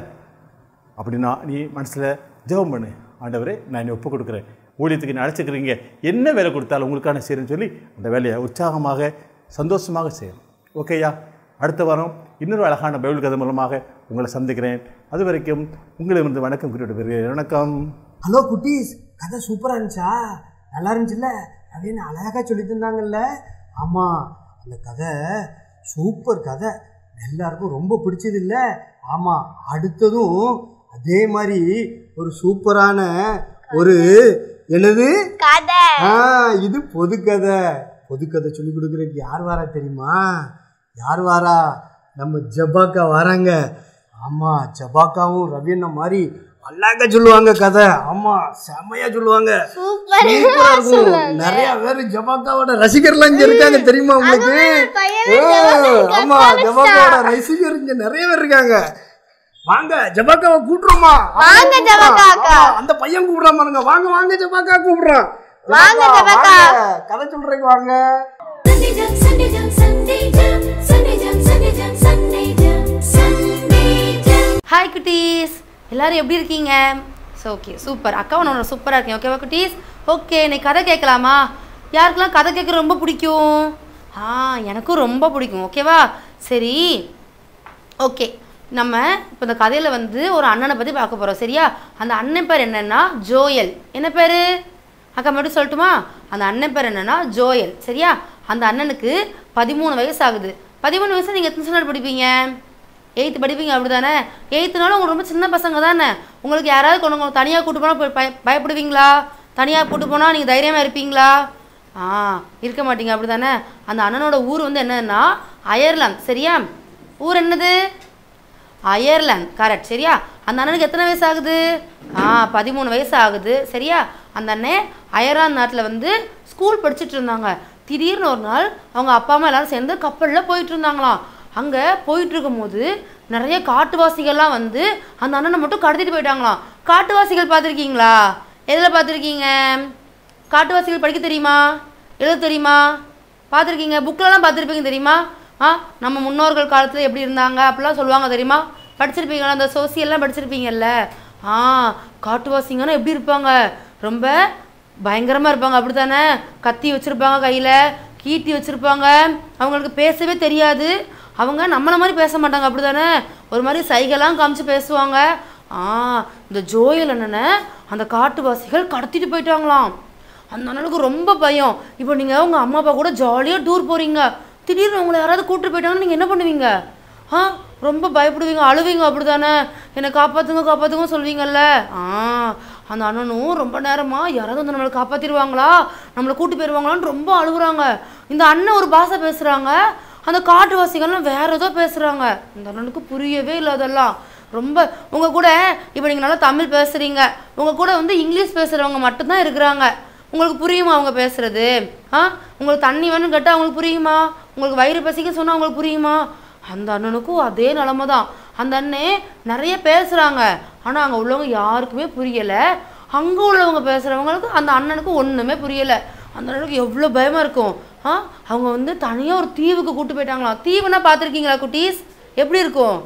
அப்படின்னா நீ மனசில் ஜெபம் பண்ணு, ஆண்டவரே நான் என்னை ஒப்பு கொடுக்குறேன், ஊழியத்துக்கு நீ அழைச்சிக்கிறீங்க, என்ன வேலை கொடுத்தாலும் உங்களுக்கான செய்யணும்னு சொல்லி அந்த வேலையை உற்சாகமாக சந்தோஷமாக செய்யணும். ஓகேயா? அடுத்த வாரம் இன்னொரு அழகான பைபிள் கதை மூலமாக உங்களை சந்திக்கிறேன். அது வரைக்கும் உங்களிடமிருந்து வணக்கம் குறிப்பிட்டு வருகிறேன். வணக்கம். ஹலோ குட்டீஸ், கதை சூப்பராக இருந்துச்சா? நல்லா இருந்துச்சுல்ல? அப்படின்னு அழகாக சொல்லி தந்தாங்கல்ல? ஆமாம், அந்த கதை சூப்பர் கதை, எல்லாருக்கும் ரொம்ப பிடிச்சது இல்லை? ஆமாம், அடுத்ததும் அதே மாதிரி ஒரு சூப்பரான ஒரு என்னது கதை. இது பொதுக்கதை. பொதுக்கதை சொல்லி கொடுக்குறதுக்கு யார் வாரா தெரியுமா? யார் வாரா? நம்ம ஜபாக்கா வராங்க. ஆமாம், ஜபாக்காவும் ரவி அண்ணா மாதிரி அழகா சொல்லுவாங்க கதை. ஆமாம், செம்மையா சொல்லுவாங்க. நிறைய பேர் ஜபாக்காவோட ரசிகர்லாம் இங்க இருக்காங்க, தெரியுமா உங்களுக்கு? ஆமா, ஜபாக்காவோட ரசிகர் இங்க நிறைய பேர் இருக்காங்க. வாங்க ஜபாக்காவை கூப்பிடுறோமா? வாங்க ஜபாக்கா. அந்த பையன் கூப்பிடுறான் பாருங்க. வாங்க வாங்க ஜபாக்கா கூப்பிடுறான். வாங்க ஜபாக்கா, கதை சொல்றீங்க வாங்க. ஹாய் குட்டீஸ், எல்லாரும் எப்படி இருக்கீங்க? So okay, super. அக்காவும் நான் சூப்பராக இருக்கேன். ஓகேவா குட்டீஸ்? ஓகே, இன்னைக்கு கதை கேட்கலாமா? யாருக்கெல்லாம் கதை கேட்க ரொம்ப பிடிக்கும்? எனக்கும் ரொம்ப பிடிக்கும். ஓகேவா? சரி, ஓகே. நம்ம இப்போ இந்த கதையில் வந்து ஒரு அண்ணனை பற்றி பார்க்க போகிறோம். சரியா? அந்த அண்ணன் பேர் என்னென்னா ஜோயல். என்ன பேர் அக்கா மட்டும் சொல்லட்டுமா? அந்த அண்ணன் பேர் என்னென்னா ஜோயல். சரியா? அந்த அண்ணனுக்கு 13 வயசு ஆகுது. 13 வயசு நீங்கள் எத்தனை ஸ்டாண்டர்ட் படிப்பீங்க? 8th படிப்பீங்க, அப்படி தானே? 8th உங்களுக்கு ரொம்ப சின்ன பசங்க தானே. உங்களுக்கு யாராவது கொண்டு தனியாக கூட்டு போனால் பயப்படுவீங்களா? தனியாக கூட்டு போனால் நீங்கள் தைரியமாக இருப்பீங்களா? இருக்க மாட்டீங்க, அப்படி தானே? அந்த அண்ணனோட ஊர் வந்து என்னன்னா அயர்லாந்து. சரியா? ஊர் என்னது? அயர்லாந்து. கரெக்ட். சரியா? அந்த அண்ணனுக்கு எத்தனை வயசு ஆகுது? 13 வயசு ஆகுது. சரியா? அந்த அண்ணன் அயர்லாந்து நாட்டில் வந்து ஸ்கூல் படிச்சுட்டு இருந்தாங்க. திடீர்னு ஒரு நாள் அவங்க அப்பா அம்மா எல்லாரும் சேர்ந்து கப்பலில் போயிட்டு இருந்தாங்களாம். அங்கே போயிட்டு இருக்கும் போது நிறைய காட்டுவாசிகள்லாம் வந்து அந்த அண்ணனை மட்டும் கடத்திட்டு போயிட்டாங்களாம். காட்டுவாசிகள் பார்த்துருக்கீங்களா? எதில் பார்த்துருக்கீங்க? காட்டுவாசிகள் படிக்க தெரியுமா? எழுத தெரியுமா? பார்த்துருக்கீங்க? புக்கிலலாம் பார்த்துருப்பீங்க, தெரியுமா? நம்ம முன்னோர்கள் காலத்தில் எப்படி இருந்தாங்க அப்படிலாம் சொல்லுவாங்க, தெரியுமா? படிச்சிருப்பீங்களா? அந்த சோசியல்லாம் படிச்சிருப்பீங்கல்ல? காட்டுவாசிங்கன்னா எப்படி இருப்பாங்க? ரொம்ப பயங்கரமாக இருப்பாங்க, அப்படி தானே? கத்தி வச்சுருப்பாங்க, கையில் கீட்டி வச்சுருப்பாங்க. அவங்களுக்கு பேசவே தெரியாது. அவங்க நம்மளை மாதிரி பேச மாட்டாங்க, அப்படி தானே? ஒரு மாதிரி சைகெல்லாம் காமிச்சு பேசுவாங்க. இந்த ஜோயல் அண்ணனை அந்த காட்டுவாசிகள் கடத்திட்டு போயிட்டாங்களாம். அந்த அண்ணனுக்கு ரொம்ப பயம். இப்போ நீங்கள் உங்கள் அம்மா அப்பா கூட ஜாலியாக டூர் போகிறீங்க, திடீர்னு உங்களை யாராவது கூப்பிட்டு போயிட்டாங்கன்னு நீங்கள் என்ன பண்ணுவீங்க? ரொம்ப பயப்படுவீங்க, அழுவீங்க, அப்படி தானே? என்னை காப்பாற்றுங்க காப்பாற்றுங்க சொல்வீங்கல்ல? அந்த அண்ணனும் ரொம்ப நேரமாக யாராவது வந்து நம்மளை காப்பாற்றிடுவாங்களா, நம்மளை கூட்டு போயிடுவாங்களான்னு ரொம்ப அழுகுறாங்க. இந்த அண்ணன் ஒரு பாஷை பேசுகிறாங்க, அந்த காட்டுவாசிகள்லாம் வேற ஏதோ பேசுகிறாங்க. இந்த அண்ணனுக்கு புரியவே இல்லை அதெல்லாம். ரொம்ப உங்கள் கூட இப்போ நீங்கள் நல்லா தமிழ் பேசுகிறீங்க, உங்கள் கூட வந்து இங்கிலீஷ் பேசுகிறவங்க மட்டும்தான் இருக்கிறாங்க. உங்களுக்கு புரியுமா அவங்க பேசுகிறது? உங்களுக்கு தண்ணி வேணும்னு கேட்டால் அவங்களுக்கு புரியுமா? உங்களுக்கு வயிறு பசிக்க சொன்னால் அவங்களுக்கு புரியுமா? அந்த அண்ணனுக்கும் அதே நிலமை தான். அந்த அண்ணன் நிறைய பேசுகிறாங்க, ஆனால் அங்கே உள்ளவங்க யாருக்குமே புரியலை. அங்கே உள்ளவங்க பேசுகிறவங்களுக்கு அந்த அண்ணனுக்கு ஒன்றுமே புரியலை. அந்த அண்ணனுக்கு எவ்வளோ பயமாக இருக்கும். அவங்க வந்து தனியாக ஒரு தீவுக்கு கூப்பிட்டு போயிட்டாங்களாம். தீவுனா பார்த்துருக்கீங்களா குட்டீஸ்? எப்படி இருக்கும்?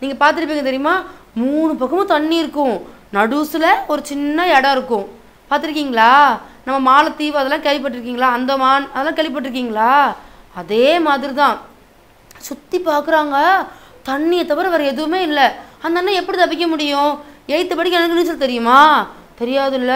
நீங்கள் பார்த்துருப்பீங்க, தெரியுமா? 3 பக்கமும் தண்ணி இருக்கும், நடுசில் ஒரு சின்ன இடம் இருக்கும். பார்த்துருக்கீங்களா? நம்ம மாலத்தீவு அதெல்லாம் கேள்விப்பட்டிருக்கீங்களா? அந்தமான் அதெல்லாம் கேள்விப்பட்டிருக்கீங்களா? அதே மாதிரி தான். சுற்றி பார்க்குறாங்க, தண்ணியை தவிர வேறு எதுவுமே இல்லை. அந்த அண்ணன் எப்படி தப்பிக்க முடியும்? 8th படிக்க எனக்கு நீச்சல் தெரியுமா? தெரியாதுல்ல.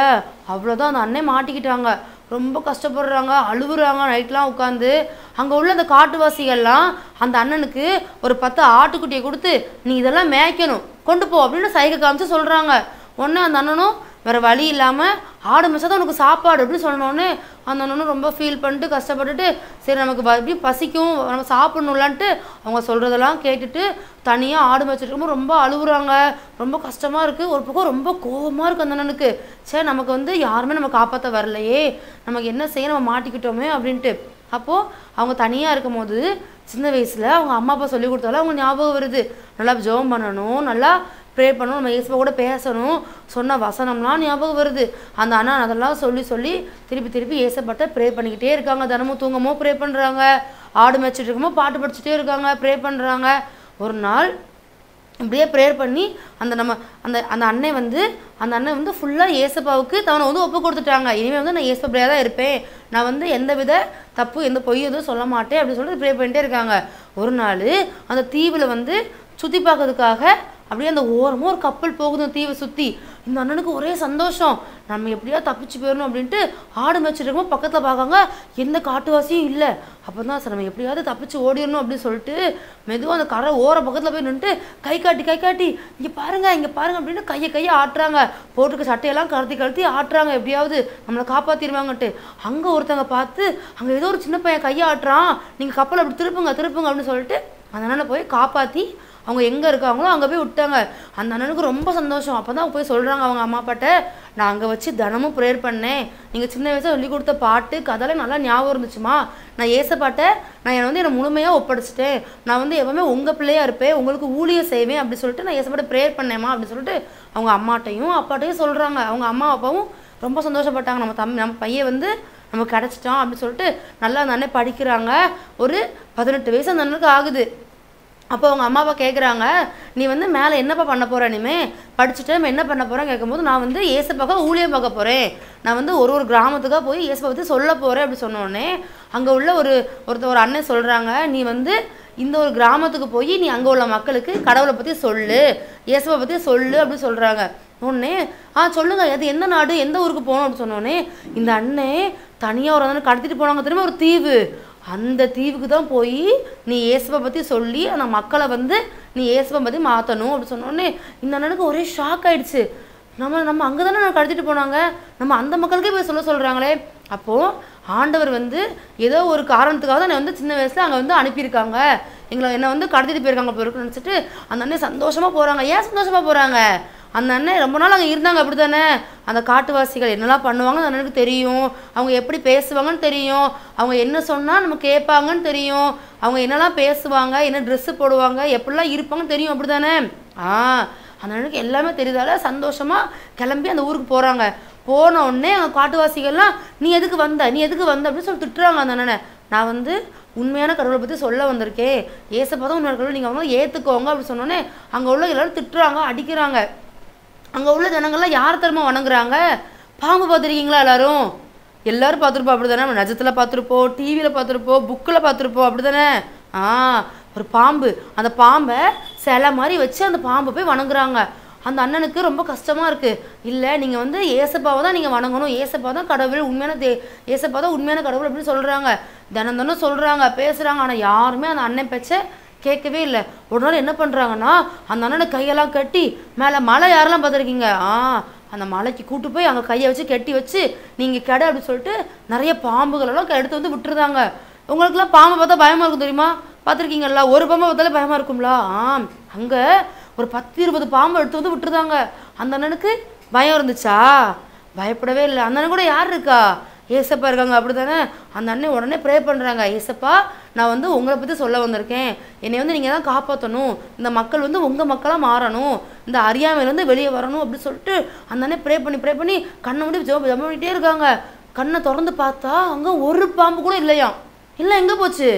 அவ்வளோதான், அந்த அண்ணன் மாட்டிக்கிட்டாங்க. ரொம்ப கஷ்டப்படுறாங்க, அழுகுறாங்க நைட்லாம் உட்காந்து. அங்கே உள்ள அந்த காட்டுவாசிகள்லாம் அந்த அண்ணனுக்கு ஒரு 10 ஆட்டுக்குட்டியை கொடுத்து நீ இதெல்லாம் மேய்க்கணும் கொண்டு போ அப்படின்னு சைகை காமிச்சு சொல்கிறாங்க. உடனே அந்த அண்ணனும் வேறு வழி இல்லாமல் ஆடு மேய்ச்சா தான் உனக்கு சாப்பாடு அப்படின்னு சொன்னோன்னே அந்த அண்ணனும் ரொம்ப ஃபீல் பண்ணிட்டு கஷ்டப்பட்டுட்டு சரி நமக்கு எப்படி பசிக்கும் நம்ம சாப்பிட்ணும்லான்ட்டு அவங்க சொல்கிறதெல்லாம் கேட்டுட்டு தனியாக ஆடு மேய்ச்சிட்டு இருக்கும்போது ரொம்ப அழுகுறாங்க. ரொம்ப கஷ்டமாக இருக்குது. ஒரு பக்கம் ரொம்ப கோபமாக இருக்குது அந்த அண்ணனுக்கு. சரி நமக்கு வந்து யாருமே நம்ம காப்பாற்ற வரலையே, நமக்கு என்ன செய்ய, நம்ம மாட்டிக்கிட்டோமே அப்படின்ட்டு. அப்போது அவங்க தனியாக இருக்கும் போது சின்ன வயசில் அவங்க அம்மா அப்பா சொல்லி கொடுத்தாலும் அவங்க ஞாபகம் வருது. நல்லா ஜெபம் பண்ணணும், நல்லா ப்ரே பண்ணணும், நம்ம இயேசுவை கூட பேசணும், சொன்ன வசனம்லாம் ஞாபகம் வருது. அந்த அண்ணா அதெல்லாம் சொல்லி திருப்பி இயேசுப்பட்ட ப்ரே பண்ணிக்கிட்டே இருக்காங்க. தினமும் தூங்கமோ ப்ரே பண்ணுறாங்க, ஆடு மேய்ச்சிட்டு இருக்குமோ பாட்டு படிச்சுட்டே இருக்காங்க, ப்ரே பண்ணுறாங்க. ஒரு நாள் இப்படியே ப்ரேயர் பண்ணி அந்த அண்ணன் வந்து ஃபுல்லாக ஏசப்பாவுக்கு தவனை வந்து ஒப்பு கொடுத்துட்டாங்க. இனிமேல் வந்து நான் ஏசப்பாயாக தான் இருப்பேன், நான் வந்து எந்த வித தப்பு எந்த பொய் எதுவும் சொல்ல மாட்டேன் அப்படின்னு சொல்லிட்டு ப்ரே பண்ணிட்டே இருக்காங்க. ஒரு நாள் அந்த தீவில் வந்து சுற்றி பார்க்கறதுக்காக அப்படியே அந்த ஓரமாக ஒரு கப்பல் போகுது தீவை சுற்றி. இந்த அண்ணனுக்கு ஒரே சந்தோஷம், நம்ம எப்படியா தப்பிச்சு போயிடணும் அப்படின்ட்டு ஆடு மேய்ச்சிட்டு இருக்கும்போது பக்கத்தில் பார்க்காங்க எந்த காட்டுவாசியும் இல்லை. அப்போ தான் சார் நம்ம எப்படியாவது தப்பிச்சு ஓடிடணும் அப்படின்னு சொல்லிட்டு மெதுவாக அந்த கரை ஓர பக்கத்தில் போய் நின்றுட்டு கை காட்டி இங்கே பாருங்க அப்படின்னு கையை ஆட்டுறாங்க. போட்டுக்க சட்டையெல்லாம் கழுத்தி ஆட்டுறாங்க, எப்படியாவது நம்மளை காப்பாற்றிடுவாங்கன்ட்டு. அங்கே ஒருத்தங்க பார்த்து அங்கே ஏதோ ஒரு சின்ன பையன் கையை ஆட்டுறான், நீங்கள் கப்பலை அப்படி திருப்புங்க அப்படின்னு சொல்லிட்டு அந்த அண்ணனை போய் காப்பாற்றி அவங்க எங்கே இருக்காங்களோ அங்கே போய் விட்டாங்க. அந்த அண்ணனுக்கு ரொம்ப சந்தோஷம். அப்போ தான் போய் சொல்கிறாங்க அவங்க அம்மா அப்பாட்ட, நான் அங்கே வச்சு தினமும் ப்ரேயர் பண்ணேன், நீங்கள் சின்ன வயசில் சொல்லி கொடுத்த பாட்டு கதைலாம் நல்லா ஞாபகம் இருந்துச்சுமா, நான் ஏசப்பாட்ட நான் என்னை முழுமையாக ஒப்படைச்சிட்டேன், நான் வந்து எப்பவுமே உங்கள் பிள்ளையாக இருப்பேன், உங்களுக்கு ஊழியம் செய்வேன் அப்படி சொல்லிட்டு நான் ஏசப்பாட்ட ப்ரேயர் பண்ணேம்மா அப்படின்னு சொல்லிட்டு அவங்க அம்மாட்டையும் அப்பாட்டையும் சொல்கிறாங்க. அவங்க அம்மா அப்பாவும் ரொம்ப சந்தோஷப்பட்டாங்க. நம்ம பையன் வந்து நமக்கு கிடச்சிட்டான் அப்படின்னு சொல்லிட்டு நல்லா அந்த அண்ணன் படிக்கிறாங்க. ஒரு 18 வயசு அந்த அண்ணனுக்கு ஆகுது. அப்போ அவங்க அம்மா அப்பா கேட்குறாங்க, நீ வந்து மேலே என்னப்பா பண்ண போகிற, இனிமே படிச்சுட்டு நம்ம என்ன பண்ண போகிறேன்னு கேட்கும்போது நான் வந்து ஏசப்பாக்க ஊழியம் பார்க்க போகிறேன், நான் வந்து ஒரு கிராமத்துக்காக போய் ஏசப்பா பற்றி சொல்ல போகிறேன் அப்படி சொன்னோடனே அங்கே உள்ள ஒரு அண்ணன் சொல்கிறாங்க, நீ வந்து இந்த ஒரு கிராமத்துக்கு போய் நீ அங்கே உள்ள மக்களுக்கு கடவுளை பற்றி சொல்லு, ஏசப்பா பற்றி சொல்லு அப்படின்னு சொல்கிறாங்க. உடனே சொல்லுங்க அது எந்த நாடு எந்த ஊருக்கு போகணும் அப்படின்னு சொன்னோடனே இந்த அண்ணன் தனியாக ஒரு அண்ணன் கடத்திட்டு போனாங்க திரும்ப ஒரு தீவு. அந்த தீவுக்கு தான் போய் நீ இயேசுவை பற்றி சொல்லி அந்த மக்களை வந்து நீ இயேசுவை பற்றி மாற்றணும் அப்படி சொன்னோடனே இந்த அண்ணனுக்கு ஒரே ஷாக் ஆகிடுச்சு. நம்ம அங்கே தானே கடத்திட்டு போனாங்க, நம்ம அந்த மக்களுக்கே போய் சொல்கிறாங்களே. அப்போது ஆண்டவர் வந்து ஏதோ ஒரு காரணத்துக்காக தான் வந்து சின்ன வயசில் அங்கே வந்து அனுப்பியிருக்காங்க, என்னை வந்து கடத்திட்டு போயிருக்காங்க போயிருக்குன்னு நினச்சிட்டு அந்த அண்ணன் சந்தோஷமாக போகிறாங்க. ஏன் சந்தோஷமாக போகிறாங்க, அந்த அண்ணன் ரொம்ப நாள் அங்கே இருந்தாங்க அப்படி தானே, அந்த காட்டுவாசிகள் என்னெல்லாம் பண்ணுவாங்கன்னு அந்த அண்ணனுக்கு தெரியும், அவங்க எப்படி பேசுவாங்கன்னு தெரியும், அவங்க என்ன சொன்னால் நம்ம கேட்பாங்கன்னு தெரியும், அவங்க என்னெல்லாம் பேசுவாங்க, என்ன ட்ரெஸ்ஸு போடுவாங்க, எப்படிலாம் இருப்பாங்கன்னு தெரியும் அப்படி தானே. அந்த அண்ணனுக்கு எல்லாமே தெரியுதால சந்தோஷமாக கிளம்பி அந்த ஊருக்கு போகிறாங்க. போன உடனே அந்த காட்டுவாசிகள்லாம் நீ எதுக்கு வந்த அப்படின்னு சொல்லி திட்டுறாங்க அந்த அண்ணனை. நான் வந்து உண்மையான கடவுளை பற்றி சொல்ல வந்திருக்கேன், ஏசப்பா தான் உண்மையான கடவுள், நீங்கள் வந்து ஏற்றுக்கோங்க அப்படின்னு சொன்னோன்னே அங்கே உள்ள எல்லோரும் திட்டுறாங்க, அடிக்கிறாங்க. அங்கே உள்ள ஜனங்கள்லாம் யார் தரமா வணங்குறாங்க, பாம்பு பார்த்துருக்கீங்களா எல்லாரும் பார்த்துருப்போம் அப்படி தானே, நஜத்தில் பார்த்துருப்போம், டிவியில் பார்த்துருப்போம், புக்கில் பார்த்துருப்போம் அப்படி தானே. ஒரு பாம்பு, அந்த பாம்பை சிலை மாதிரி வச்சு அந்த பாம்பை போய் வணங்குறாங்க. அந்த அண்ணனுக்கு ரொம்ப கஷ்டமாக இருக்குது. இல்லை நீங்கள் வந்து ஏசப்பாவை தான் நீங்கள் வணங்கணும், ஏசப்பா தான் கடவுள், ஏசப்பா தான் உண்மையான கடவுள் அப்படின்னு சொல்கிறாங்க. தினம் சொல்கிறாங்க, பேசுகிறாங்க. ஆனால் யாருமே அந்த அண்ணன் பேச்சை கேட்கவே இல்லை. ஒரு நாள் என்ன பண்ணுறாங்கன்னா அந்த அண்ணனை கையெல்லாம் கட்டி மேலே மலை யாரெல்லாம் பார்த்துருக்கீங்க, அந்த மலைக்கு கூட்டு போய் அங்கே கையை வச்சு கட்டி வச்சு நீங்கள் கடை அப்படின்னு சொல்லிட்டு நிறைய பாம்புகளெல்லாம் எடுத்து வந்து விட்டுருந்தாங்க. உங்களுக்குலாம் பாம்பை பார்த்தா பயமாக இருக்கும் தெரியுமா, பார்த்துருக்கீங்களா, ஒரு பாம்பை பார்த்தாலே பயமாக இருக்கும்ல. அங்கே ஒரு 10-20 பாம்பு எடுத்து வந்து விட்டுருந்தாங்க. அந்த அண்ணனுக்கு பயம் இருந்துச்சா, பயப்படவே இல்லை. அந்த அண்ணன் கூட யார் இருக்கா, ஏசப்பா இருக்காங்க அப்படி தானே. அந்த அண்ணன் உடனே ப்ரே பண்ணுறாங்க, ஏசப்பா நான் வந்து உங்களை பற்றி சொல்ல வந்திருக்கேன், என்னை வந்து நீங்கள் தான் காப்பாற்றணும், இந்த மக்கள் வந்து உங்கள் மக்களாக மாறணும், இந்த அறியாமையிலேருந்து வெளியே வரணும் அப்படின்னு சொல்லிட்டு அந்த அண்ணன் ப்ரே பண்ணி கண்ணை மூடி ஜெபம் பண்ணிகிட்டே இருக்காங்க. கண்ணை திறந்து பார்த்தா அங்கே ஒரு பாம்பு கூட இல்லையாம். இல்லை எங்கே போச்சு,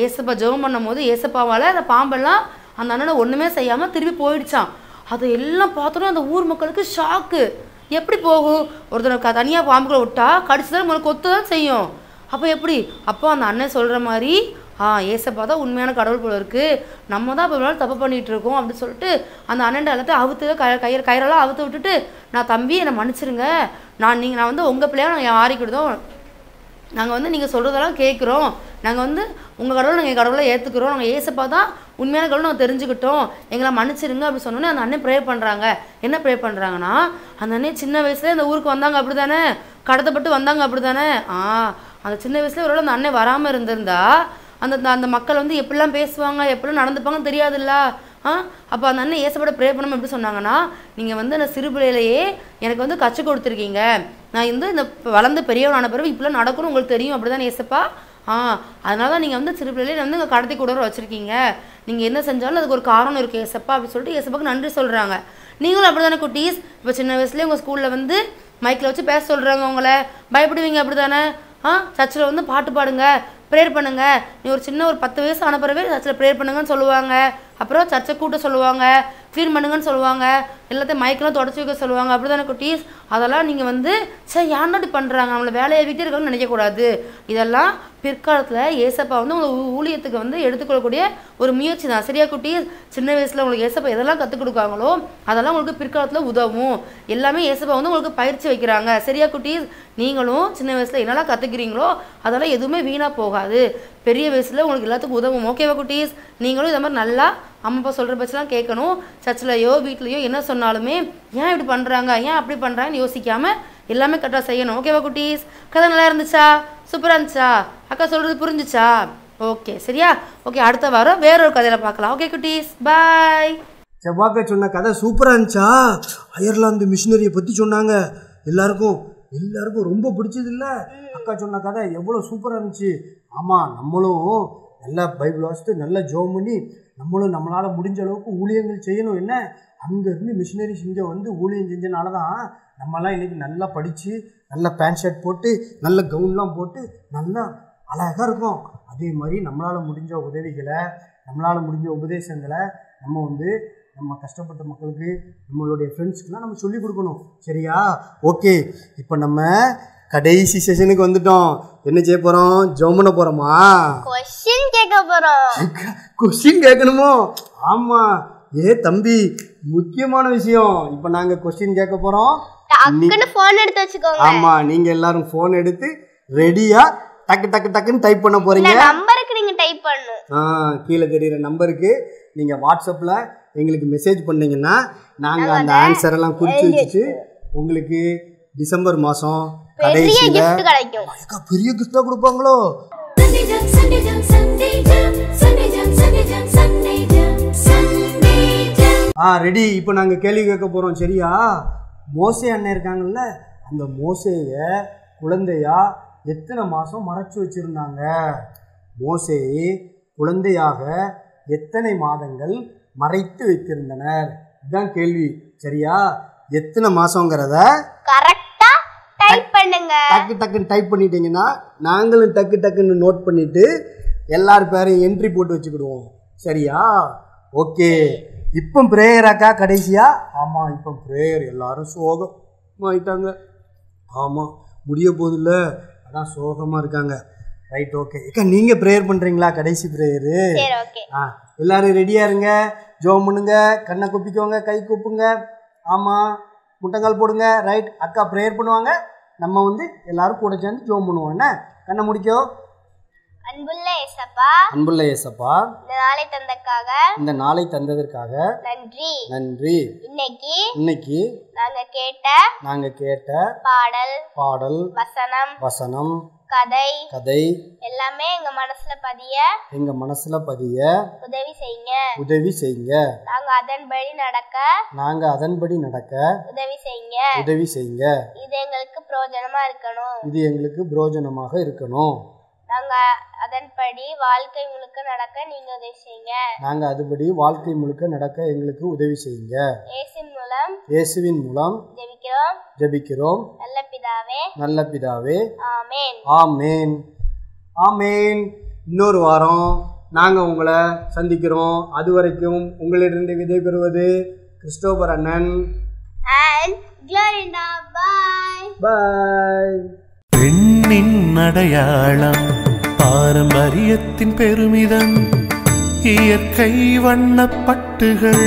ஏசப்பா ஜெபம் பண்ணும் போது ஏசப்பாவால் அந்த பாம்பெல்லாம் அந்த அண்ணனை ஒன்றுமே செய்யாமல் திருப்பி போயிடுச்சான். அதை எல்லாம் பார்த்தோன்னா அந்த ஊர் மக்களுக்கு ஷாக்கு. எப்படி போகும், ஒருத்தனை தனியாக பாம்புகளை விட்டா கடிச்சு தான் உங்களுக்கு கொத்து தான் செய்யும், அப்போ எப்படி. அப்போ அந்த அண்ணன் சொல்கிற மாதிரி ஏசப்பா தான் உண்மையான கடவுள் போல இருக்குது, நம்ம தான் இப்போ நாள் தப்பு பண்ணிகிட்டு இருக்கோம் அப்படின்னு சொல்லிட்டு அந்த அண்ணன் எல்லாத்தையும் அவுத்து கயிறெல்லாம் அவுத்து விட்டுட்டு, நான் தம்பி என்னை மன்னிச்சிருங்க, நான் வந்து உங்கள் பிள்ளையாக நாங்கள் மாறிக்கிடுதோம், நாங்கள் வந்து நீங்கள் சொல்கிறதெல்லாம் கேட்குறோம், நாங்கள் வந்து உங்கள் கடவுளை நாங்கள் கடவுளை ஏற்றுக்கிறோம், நாங்கள் ஏசப்பா தான் உண்மையான கடவுளை நாங்கள் தெரிஞ்சுக்கிட்டோம், எங்களை மன்னிச்சிருங்க அப்படி சொன்னோன்னே அந்த அண்ணன் ப்ரே பண்ணுறாங்க. என்ன ப்ரே பண்ணுறாங்கன்னா, அந்த அண்ணன் சின்ன வயசுலேயே அந்த ஊருக்கு வந்தாங்க அப்படி தானே, கடத்தப்பட்டு வந்தாங்க அப்படி தானே. அந்த சின்ன வயசுலேயே ஒரு அந்த அண்ணன் வராமல் இருந்திருந்தா அந்த அந்த மக்கள் வந்து எப்படிலாம் பேசுவாங்க, எப்படிலாம் நடந்துப்பாங்கன்னு தெரியாதுல்ல. அப்போ அந்த அண்ணன் ஏசப்பட ப்ரே பண்ணாமல் எப்படி சொன்னாங்கன்னா, நீங்கள் வந்து அந்த சிறு பிள்ளையிலேயே எனக்கு வந்து கற்றுக் கொடுத்துருக்கீங்க, நான் வந்து இந்த வளர்ந்து பெரியவனான பிறகு இப்படிலாம் நடக்கணும் உங்களுக்கு தெரியும் அப்படி தானே ஏசப்பா. அதனால தான் நீங்கள் வந்து சிறு பிள்ளையிலே வந்து இங்கே கடத்தி கூட வச்சுருக்கீங்க, நீங்கள் என்ன செஞ்சாலும் அதுக்கு ஒரு காரணம் இருக்குது ஏசப்பா அப்படின்னு சொல்லிட்டு ஏசப்பாக்கு நன்றி சொல்கிறாங்க. நீங்களும் அப்படி தானே குட்டீஸ்? இப்போ சின்ன வயசுலேயே உங்கள் ஸ்கூலில் வந்து மைக்கில் வச்சு பேச சொல்கிறாங்க, உங்களை பயப்படுவீங்க அப்படி தானே. சர்ச்சில் வந்து பாட்டு பாடுங்க, ப்ரேயர் பண்ணுங்க, நீ ஒரு சின்ன ஒரு 10 வயசு ஆன பிறகு சர்ச்சில் ப்ரேயர் பண்ணுங்கன்னு சொல்லுவாங்க. அப்புறம் சர்ச்சை கூட்ட சொல்லுவாங்க, க்ளீன் பண்ணுங்கன்னு சொல்லுவாங்க, எல்லாத்தையும் மைக்கெல்லாம் தொடச்சி வைக்க சொல்லுவாங்க அப்படி தானே குட்டீஸ்? அதெல்லாம் நீங்கள் வந்து சரி யாருனாட்டி பண்ணுறாங்க, நம்மளை வேலையை விட்டு இருக்கணும்னு நினைக்கக்கூடாது. இதெல்லாம் பிற்காலத்தில் ஏசப்பா வந்து உங்களை ஊழியத்துக்கு வந்து எடுத்துக்கொள்ளக்கூடிய ஒரு முயற்சி தான். சரியா குட்டீஸ்? சின்ன வயசில் உங்களுக்கு ஏசப்பா எதெல்லாம் கற்றுக் கொடுக்காங்களோ அதெல்லாம் உங்களுக்கு பிற்காலத்தில் உதவும். எல்லாமே ஏசப்பா வந்து உங்களுக்கு பயிற்சி வைக்கிறாங்க. சரியா குட்டீஸ்? நீங்களும் சின்ன வயசில் என்னெல்லாம் கற்றுக்கிறீங்களோ அதெல்லாம் எதுவுமே வீணாக போகாது, பெரிய வயசில் உங்களுக்கு எல்லாத்துக்கும் உதவும். ஓகேவா குட்டீஸ்? நீங்களும் இதை மாதிரி நல்லா அம்மா அப்பா சொல்கிற பட்சம்லாம் கேட்கணும். சர்ச்சிலையோ வீட்லையோ என்ன சொன்னாலுமே ஏன் இப்படி பண்ணுறாங்க, ஏன் அப்படி பண்ணுறாங்கன்னு யோசிக்காமல் எல்லாமே கரெக்டாக செய்யணும். ஓகேவா குட்டீஸ்? கதை நல்லா இருந்துச்சா? சூப்பராக இருந்துச்சா? அக்கா சொல்கிறது புரிஞ்சிச்சா? ஓகே சரியா? ஓகே, அடுத்த வாரம் வேறொரு கதையில் பார்க்கலாம். ஓகே குட்டீஸ், பாய். செவ்வாக்கா சொன்ன கதை சூப்பராக இருந்துச்சா? அயர்லாந்து மிஷினரியை பற்றி சொன்னாங்க. எல்லாருக்கும் ரொம்ப பிடிச்சது இல்லை? அக்கா சொன்ன கதை எவ்வளோ சூப்பராக இருந்துச்சு. ஆமாம், நம்மளும் நல்லா பைபிள் வாசித்து நல்லா ஜெபம் பண்ணி நம்மளும் நம்மளால் முடிஞ்ச அளவுக்கு ஊழியங்கள் செய்யணும். என்ன, அங்கேருந்து மிஷினரிஸ் இங்கே வந்து ஊழியம் செஞ்சனால தான் நம்மலாம் இன்றைக்கி நல்லா படித்து நல்லா பேண்ட் ஷர்ட் போட்டு நல்ல கவுன்லாம் போட்டு நல்லா அழகாக இருக்கும். அதே மாதிரி நம்மளால் முடிஞ்ச உதவிகளை, நம்மளால் முடிஞ்ச உபதேசங்களை நம்ம வந்து நம்ம கஷ்டப்பட்ட மக்களுக்கு, நம்மளுடைய ஃப்ரெண்ட்ஸ்க்குலாம் நம்ம சொல்லிக் கொடுக்கணும். சரியா? ஓகே, இப்போ நம்ம கடைசி செஷனுக்கு வந்துட்டோம். என்ன செய்ய போகிறோம்? ஜெபம் பண்ண போகிறோமா? கொஸ்டின் கேட்க போகிறோம். கொஸ்டின் கேட்கணுமோ? ஆமாம். தம்பி, முக்கியமான விஷயம். இப்போ நாங்கள் கொஸ்டின் கேட்க போகிறோம். ஃபோன் எடுத்து வச்சுக்கோங்க. ஆமாம், நீங்கள் எல்லாரும் ஃபோன் எடுத்து ரெடியாக டக்குன்னு டைப் பண்ண போகிறீங்க. நம்பருக்கு நீங்கள் டைப் பண்ணணும். கீழே தெரியுற நம்பருக்கு நீங்கள் வாட்ஸ்அப்பில் எங்களுக்கு மெசேஜ் பண்ணீங்கன்னா நாங்கள் அந்த ஆன்சர் எல்லாம் குறித்து வச்சுட்டு உங்களுக்கு டிசம்பர் மாதம் கடைசியில் பெரிய கிஃப்டாக கொடுப்பாங்களோ. ரெடி. இப்போ நாங்கள் கேள்வி கேட்க போகிறோம். சரியா? மோசே அண்ணன் இருக்காங்கல்ல, அந்த மோசேயை குழந்தையா எத்தனை மாதம் மறைச்சி வச்சுருந்தாங்க? மோசே குழந்தையாக எத்தனை மாதங்கள் மறைத்து வைத்திருந்தனர்? இதுதான் கேள்வி. சரியா? எத்தனை மாதங்கிறத கரெக்டா டைப் பண்ணுங்க. டக்குன்னு டைப் பண்ணிட்டீங்கன்னா நாங்களும் டக்குன்னு நோட் பண்ணிவிட்டு எல்லார் பேரையும் என்ட்ரி போட்டு வச்சுக்கிடுவோம். சரியா? ஓகே. இப்போ ப்ரேயராக்கா கடைசியா? ஆமாம், இப்போ ப்ரேயர். எல்லாரும் சோகமாயிட்டாங்க. ஆமாம், முடிய போதில்ல, அதான் சோகமாக இருக்காங்க. Right, okay. அக்கா, நீங்கள் ப்ரேயர் பண்ணுறீங்களா? கடைசி ப்ரேயரு. எல்லாரும் ரெடியாக இருங்க. ஜெபம் பண்ணுங்க, கண்ணை குப்பிக்கோங்க, கை குப்புங்க. ஆமாம், முட்டங்கால் போடுங்க. ரைட், அக்கா ப்ரேயர் பண்ணுவாங்க, நம்ம வந்து எல்லாரும் கூட சேர்ந்து ஜெபம் பண்ணுவோம். என்ன, கண்ணை முடிக்கோ. அன்புள்ள ஏசப்பா, அன்புள்ள ஏசப்பா, இந்த நாளை தந்ததற்காக நன்றி. இன்னைக்கு நாங்க கேட்ட பாடல் வசனம் கதை எல்லாமே எங்க மனசுல பதிய உதவி செய்யுங்க. நாங்க அதன்படி நடக்க உதவி செய்யுங்க. இது எங்களுக்கு பிரயோஜனமாக இருக்கணும். நாங்க அதுபடி வாழ்க்கை முழுக்க நடக்க எங்களுக்கு உதவி செய்யுங்க. இயேசுவின் மூலம் ஜெபிக்கிறோம் நல்ல பிதாவே. ஆமென். ஆமென். இன்னொரு வாரம் நாங்க உங்களை சந்திக்கிறோம். அது வரைக்கும் உங்களிடம் விடை பெறுவது கிறிஸ்டோபர் அண்ணன். பாய். பெண்ணின் அடையாளம், பாரம்பரியத்தின் பெருமிதம், இயற்கை வண்ணப்பட்டுகள்,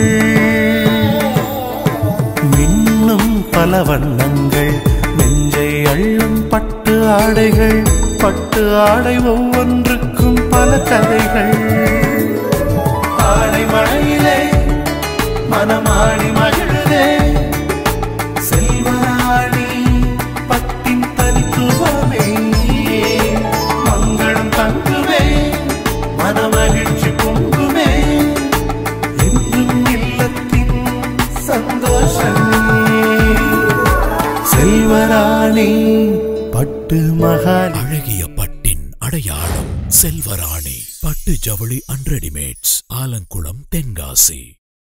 மின்னும் பல வண்ணங்கள், நெஞ்சை அள்ளும் பட்டு ஆடைகள், பட்டு ஆடை ஒவ்வொன்றுக்கும் பல கதைகள். ஆடை மழையிலே மனமாடி மகிழுதே செல்வராணி பட்டின் தனித்துவமே. மங்களம் தங்குமே மனமகிழ்ச்சி பொங்குமே என்றும் இல்லத்தின் சந்தோஷமே. செல்வராணி பட்டு மகால். அழகிய பட்டின் அடையாளம் செல்வராணி பட்டு ஜவுளி அண்ட் ரெடிமேட்ஸ், ஆலங்குளம், தென்காசி.